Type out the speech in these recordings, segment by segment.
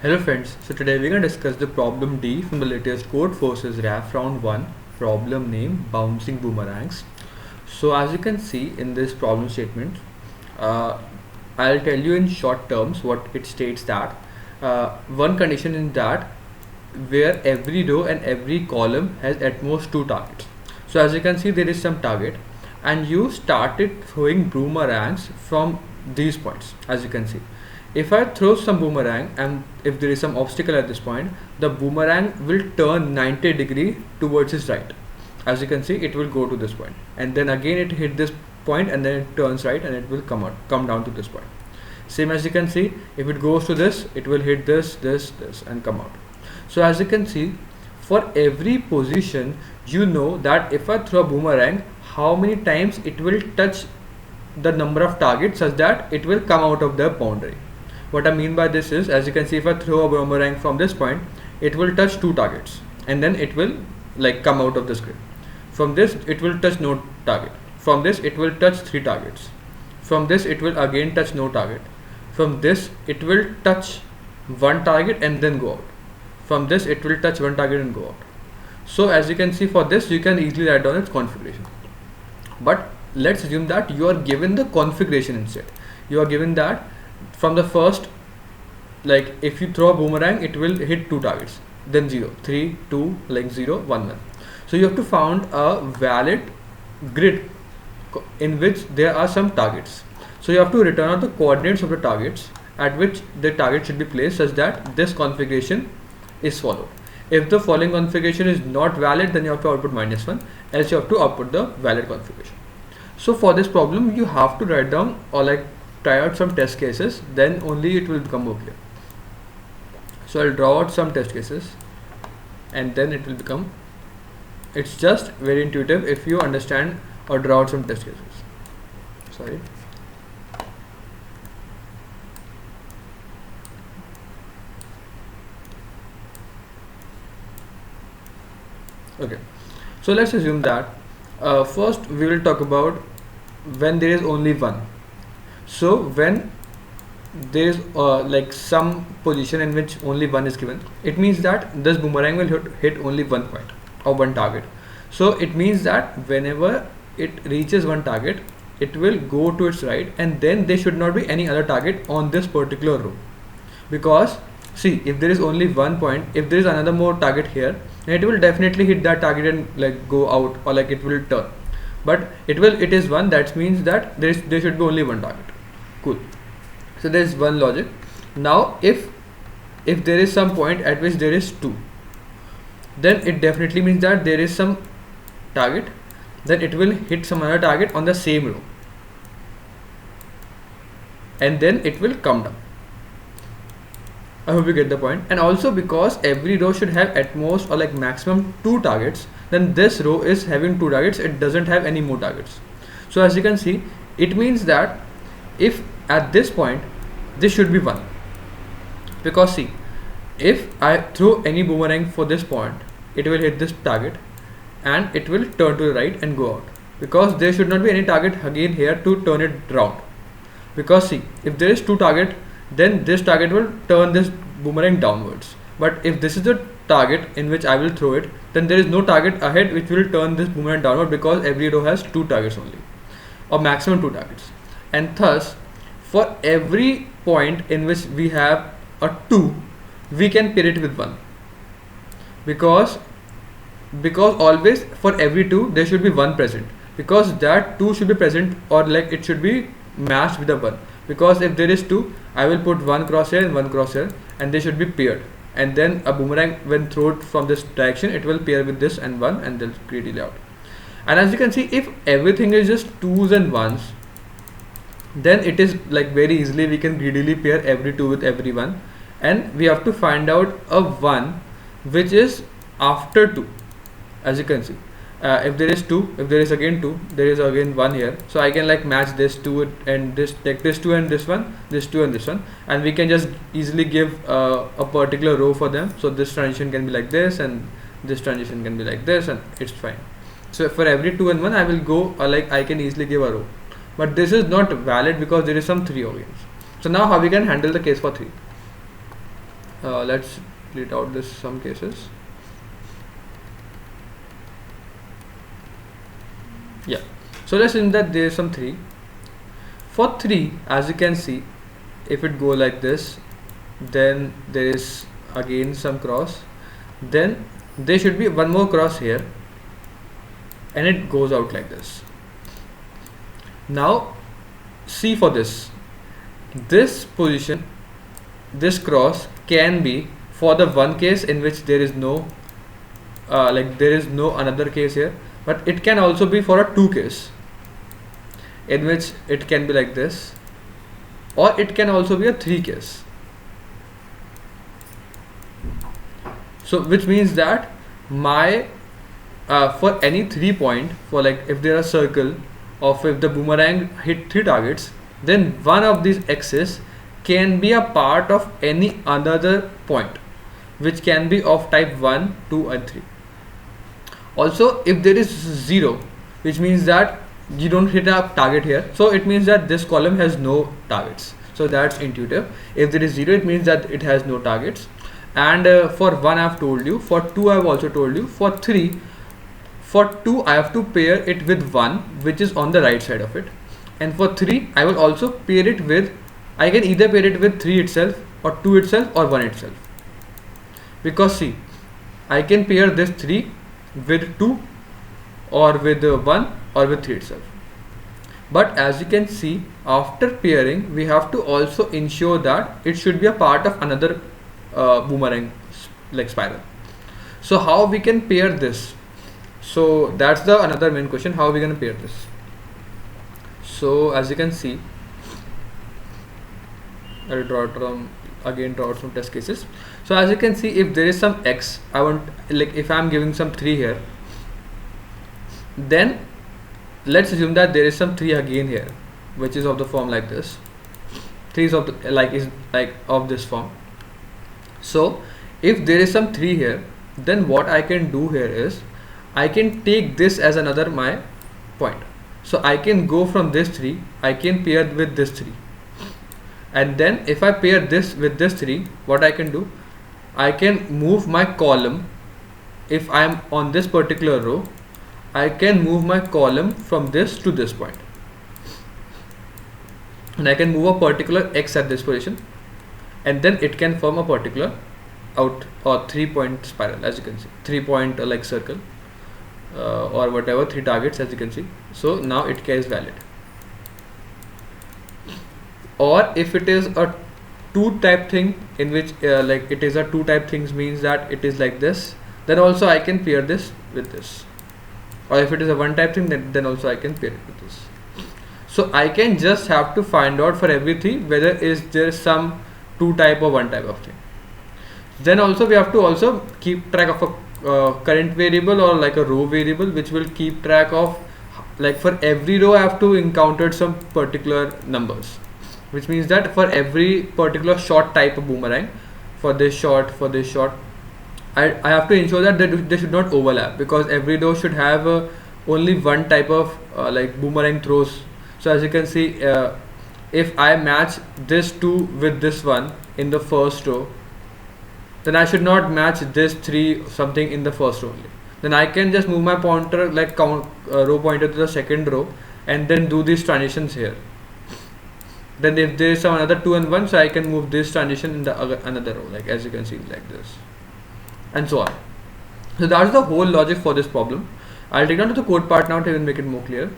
Hello friends, so today we're going to discuss the problem D from the latest Codeforces RAF round 1, problem name bouncing boomerangs. So as you can see in this problem statement, I'll tell you in short terms what it states that one condition is that where every row and every column has at most two targets. So as you can see there is some target and you started throwing boomerangs from these points as you can see. If I throw some boomerang and if there is some obstacle at this point, the boomerang will turn 90 degree towards its right. As you can see, it will go to this point and then again it hit this point and then it turns right and it will come down to this point. Same as you can see, if it goes to this, it will hit this and come out. So as you can see, for every position, you know that if I throw a boomerang, how many times it will touch the number of targets such that it will come out of the boundary. What I mean by this is, as you can see, if I throw a boomerang from this point, it will touch two targets and then it will like come out of this grid. From this it will touch no target. From this it will touch three targets. From this it will again touch no target. From this it will touch one target and then go out. From this it will touch one target and go out. So as you can see, for this you can easily write down its configuration. But let's assume that you are given the configuration instead. You are given that from the first, like if you throw a boomerang, it will hit two targets, then 0, 3, 2, like 0, 1, 1. So you have to find a valid grid in which there are some targets. So you have to return out the coordinates of the targets at which the target should be placed such that this configuration is followed. If the following configuration is not valid, then you have to output -1, else you have to output the valid configuration. So for this problem, you have to write down or like try out some test cases, then only it will become more clear. So I'll draw out some test cases and then it will become, it's just very intuitive if you understand or draw out some test cases. Sorry. Okay, so let's assume that first we will talk about when there is only one. So when there is like some position in which only one is given, it means that this boomerang will hit only one point or one target. So it means that whenever it reaches one target, it will go to its right and then there should not be any other target on this particular row. Because see, if there is only one point, if there is another more target here, then it will definitely hit that target and like go out or like it will turn. But it is one, that means that there should be only one target. Cool. So there is one logic. Now if there is some point at which there is two, then it definitely means that there is some target, then it will hit some other target on the same row and then it will come down. I hope you get the point. And also because every row should have at most or like maximum two targets, then this row is having two targets, it doesn't have any more targets. So as you can see, it means that if at this point this should be 1, because see, if I throw any boomerang for this point, it will hit this target and it will turn to the right and go out, because there should not be any target again here to turn it round. Because see, if there is two target, then this target will turn this boomerang downwards. But if this is the target in which I will throw it, then there is no target ahead which will turn this boomerang downward, because every row has two targets only or maximum two targets. And thus for every point in which we have a 2, we can pair it with 1, because always for every 2 there should be 1 present, because that 2 should be present or like it should be matched with a 1. Because if there is 2, I will put 1 cross here and 1 cross here and they should be paired, and then a boomerang when thrown from this direction, it will pair with this and 1 and they'll greedily out. And as you can see, if everything is just 2s and 1s, then it is like very easily we can greedily pair every 2 with every 1, and we have to find out a 1 which is after 2. As you can see, if there is 2, if there is again 2, there is again 1 here, so I can like match this 2 and this, take this 2 and this one, this 2 and this one, and we can just easily give a particular row for them. So this transition can be like this and this transition can be like this, and it's fine. So for every 2 and 1 I will go like I can easily give a row. But this is not valid because there is some 3 again. So now how we can handle the case for 3? Let's split out this some cases. Yeah, so let's assume that there is some 3. For 3, as you can see, if it go like this, then there is again some cross, then there should be one more cross here, and it goes out like this. Now see, for this position, this cross can be for the one case in which there is no there is no another case here, but it can also be for a 2 case in which it can be like this, or it can also be a 3 case. So which means that my for any 3 point, for like if there is a circle of, if the boomerang hit 3 targets, then one of these x's can be a part of any another point, which can be of type 1, 2 and 3. Also, if there is 0, which means that you don't hit a target here, so it means that this column has no targets. So that's intuitive. If there is 0, it means that it has no targets. And for 1 I have told you, for 2 I have also told you, for 3, for 2 I have to pair it with 1, which is on the right side of it, and for 3 I will also pair it with, I can either pair it with 3 itself or 2 itself or 1 itself, because see, I can pair this 3 with 2 or with 1 or with 3 itself. But as you can see, after pairing we have to also ensure that it should be a part of another boomerang like spiral. So how we can pair this? So that's the another main question, how are we going to pair this? So as you can see, I'll draw out some test cases. So as you can see, if there is some x, I want, like if I'm giving some 3 here, then let's assume that there is some 3 again here, which is of the form like this. 3 is of the is of this form. So if there is some 3 here, then what I can do here is I can take this as another my point. So I can go from this 3, I can pair with this 3, and then if I pair this with this 3, what I can do, I can move my column. If I am on this particular row, I can move my column from this to this point, and I can move a particular x at this position, and then it can form a particular out or 3-point spiral, as you can see, 3-point like circle or whatever, 3 targets, as you can see. So now it is valid. Or if it is a 2 type thing, in which like it is a 2 type things, means that it is like this, then also I can pair this with this. Or if it is a 1 type thing, then also I can pair it with this. So I can just have to find out for everything whether is there some 2 type or 1 type of thing. Then also we have to also keep track of a current variable or like a row variable, which will keep track of, like for every row I have to encounter some particular numbers, which means that for every particular short type of boomerang, for this short, I have to ensure that they should not overlap, because every row should have only 1 type of like boomerang throws. So as you can see, if I match this 2 with this one in the first row, then I should not match this 3 something in the first row only. Then I can just move my pointer, like count row pointer, to the second row, and then do these transitions here. Then if there is some another 2 and 1, so I can move this transition in the another row, like as you can see, like this, and so on. So that's the whole logic for this problem. I'll take down to the code part now to even make it more clear.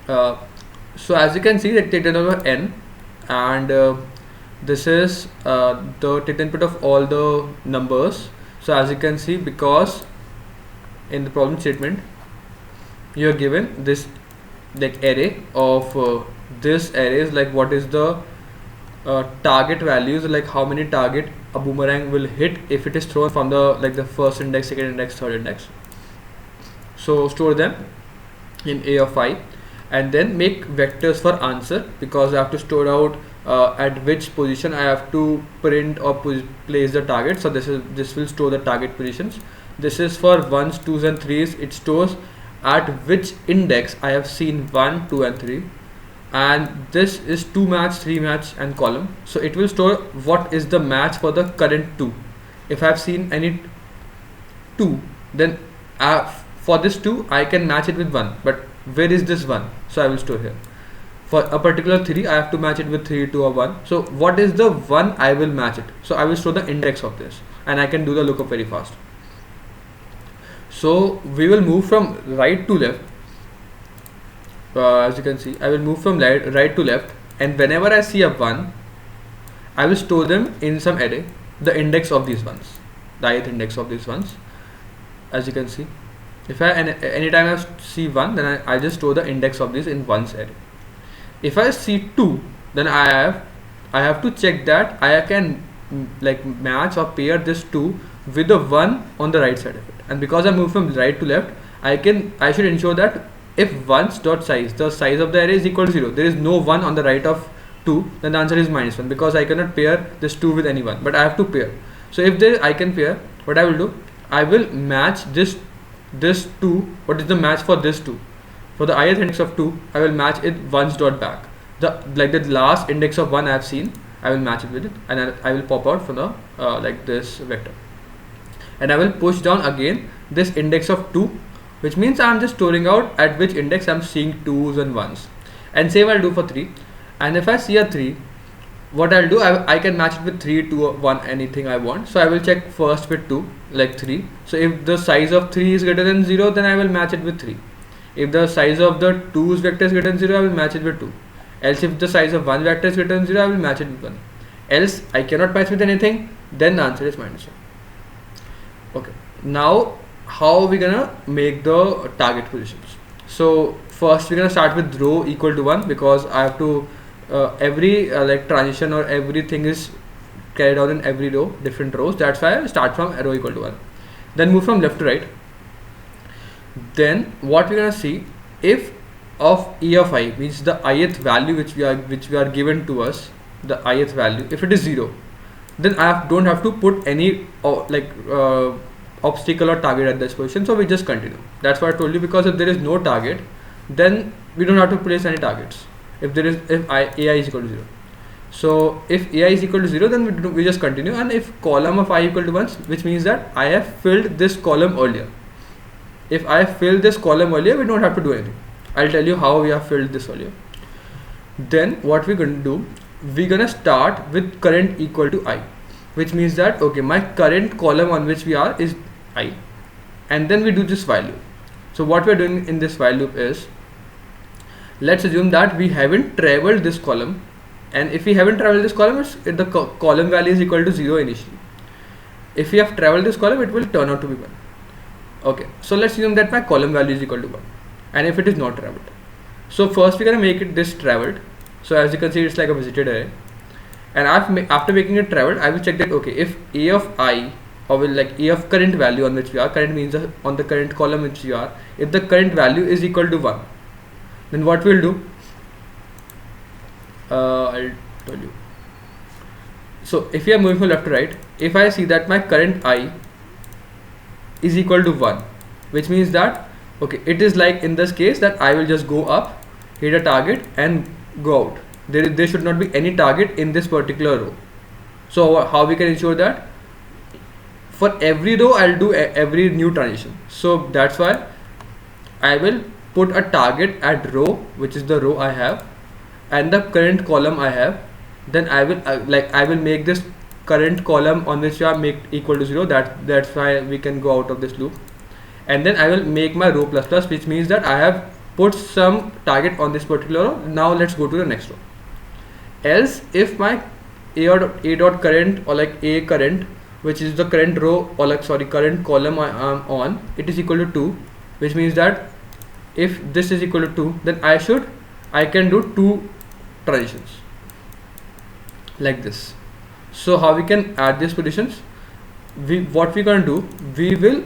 So as you can see, that take over n, and this is the take input of all the numbers. So as you can see, because in the problem statement you are given this like array of this array is like what is the target values, like how many target a boomerang will hit if it is thrown from the like the first index, second index, third index. So store them in A of I, and then make vectors for answer, because I have to store out at which position I have to print or place the target. So this will store the target positions. This is for 1s, 2s and 3s. It stores at which index I have seen 1, 2 and 3. and this is 2 match, 3 match and column. So it will store what is the match for the current 2. If I have seen any 2, then for this 2 I can match it with 1, but where is this 1? So I will store here. For a particular 3 I have to match it with 3, 2 or 1. So what is the 1? I will match it. So I will store the index of this, and I can do the lookup very fast. So we will move from right to left. As you can see, I will move from right to left, and whenever I see a 1, I will store them in some array, the index of these ones, the ith index of these ones. As you can see, if I anytime I see 1, then I just store the index of these in ones array. If I see 2, then I have to check that I can like match or pair this 2 with the 1 on the right side of it. And because I move from right to left, I should ensure that if ones dot size, the size of the array is equal to 0, there is no 1 on the right of 2, then the answer is -1, because I cannot pair this 2 with anyone, but I have to pair. So if there I can pair, what I will do, I will match this 2. What is the match for this 2? For the ith index of 2, I will match it ones dot back. The last index of 1 I have seen, I will match it with it, and I will pop out from the like this vector, and I will push down again this index of 2, which means I am just storing out at which index I am seeing 2s and 1s. And same I'll do for 3. And if I see a 3, what I'll do, I can match it with 3, 2, 1, anything I want. So I will check first with 2, like 3. So if the size of 3 is greater than 0, then I will match it with 3. If the size of the 2's vector is greater than 0, I will match it with 2. Else if the size of 1 vector is greater than 0, I will match it with 1. Else I cannot match with anything, then the answer is -1. Okay, now how are we gonna make the target positions? So first we're gonna start with row equal to 1, because I have to every like transition or everything is carried out in every row, different rows. That's why I start from row equal to 1. Then move from left to right. Then what we're gonna see, if of e of I, means the ith value which we are given to us, the ith value, if it is 0, then don't have to put any obstacle or target at this position, so we just continue. That's what I told you, because if there is no target, then we don't have to place any targets if ai is equal to 0. So if ai is equal to 0, then we just continue, and if column of I equal to 1, which means that I have filled this column earlier. If I filled this column earlier, we don't have to do anything. I'll tell you how we have filled this earlier. Then what we're going to do, we're going to start with current equal to I, which means that okay, my current column on which we are is I, and then we do this while loop. So what we're doing in this while loop is, let's assume that we haven't traveled this column, and if we haven't traveled this column, the column value is equal to 0 initially. If we have traveled this column, it will turn out to be 1. Okay, so let's assume that my column value is equal to 1, and if it is not traveled, so first we're gonna make it this traveled. So as you can see, it's like a visited array, and after making it traveled, I will check that okay, if a of I, or will like a of current value on which we are, current means on the current column which we are, if the current value is equal to 1, then what we'll do, I'll tell you. So if we are moving from left to right, if I see that my current I is equal to 1, which means that okay, it is like in this case that I will just go up, hit a target and go out. There should not be any target in this particular row. So how we can ensure that? For every row I'll do every new transition. So that's why I will put a target at row, which is the row I have, and the current column I have. Then I will make this current column on which you are make equal to 0. That's why we can go out of this loop. And then I will make my row plus plus, which means that I have put some target on this particular row. Now let's go to the next row. Else if my a dot current, or like a current, which is the current row, or like current column I am on, it is equal to 2, which means that if this is equal to 2, then I can do 2 transitions like this. So how we can add these positions? What we gonna do, we will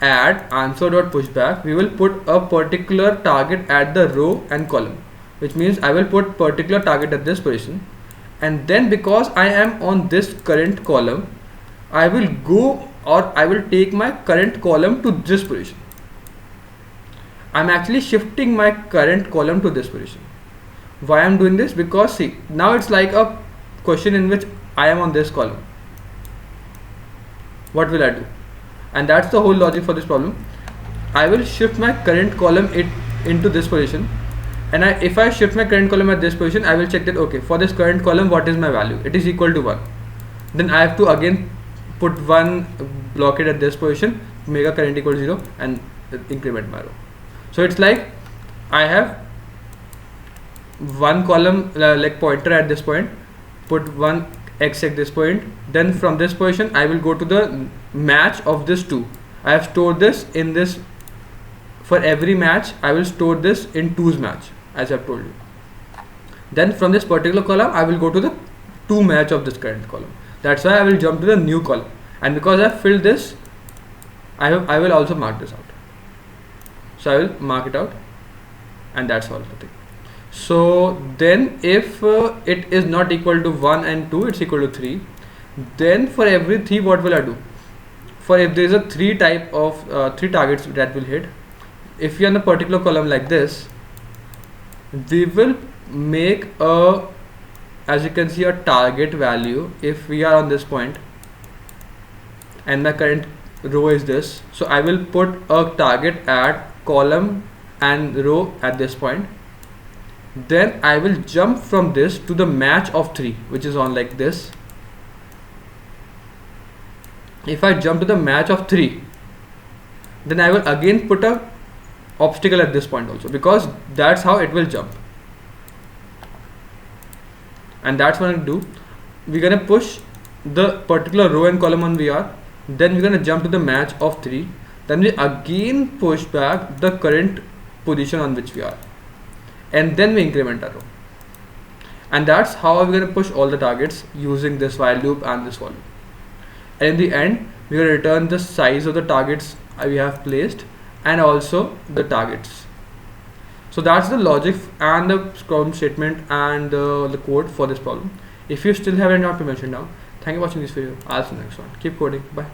add answer dot pushback. We will put a particular target at the row and column, which means I will put particular target at this position, and then because I am on this current column, I will go, or I will take my current column to this position. I'm actually shifting my current column to this position. Why I'm doing this? Because see, now it's like a question in which I am on this column. What will I do? And that's the whole logic for this problem. I will shift my current column into this position, and if I shift my current column at this position, I will check that okay, for this current column what is my value? It is equal to 1. Then I have to again put 1 blockade at this position, make a current equal to 0, and increment my row. So it's like I have one column like pointer at this point, put one x at this point, then from this position I will go to the match of this 2. I have stored this in this. For every match I will store this in 2's match, as I've told you. Then from this particular column I will go to the 2 match of this current column. That's why I will jump to the new column, and because I have filled this, I will also mark this out. So I will mark it out, and that's all the thing. So then if it is not equal to 1 and 2, it's equal to 3. Then for every 3, what will I do? For if there is a 3 type of 3 targets that will hit, if you are in a particular column like this, we will make a, as you can see, a target value. If we are on this point and my current row is this, so I will put a target at column and row at this point. Then I will jump from this to the match of 3, which is on like this. If I jump to the match of 3, then I will again put a obstacle at this point also, because that's how it will jump. And that's what I'm gonna do. We're gonna push the particular row and column on VR, then we're gonna jump to the match of 3, then we again push back the current position on which we are, and then we increment our row. And that's how we're gonna push all the targets using this while loop and this for loop. And in the end, we're gonna return the size of the targets we have placed and also the targets. So that's the logic and the problem statement and the code for this problem. If you still have any information now, thank you for watching this video. I'll see you next one. Keep coding. Bye.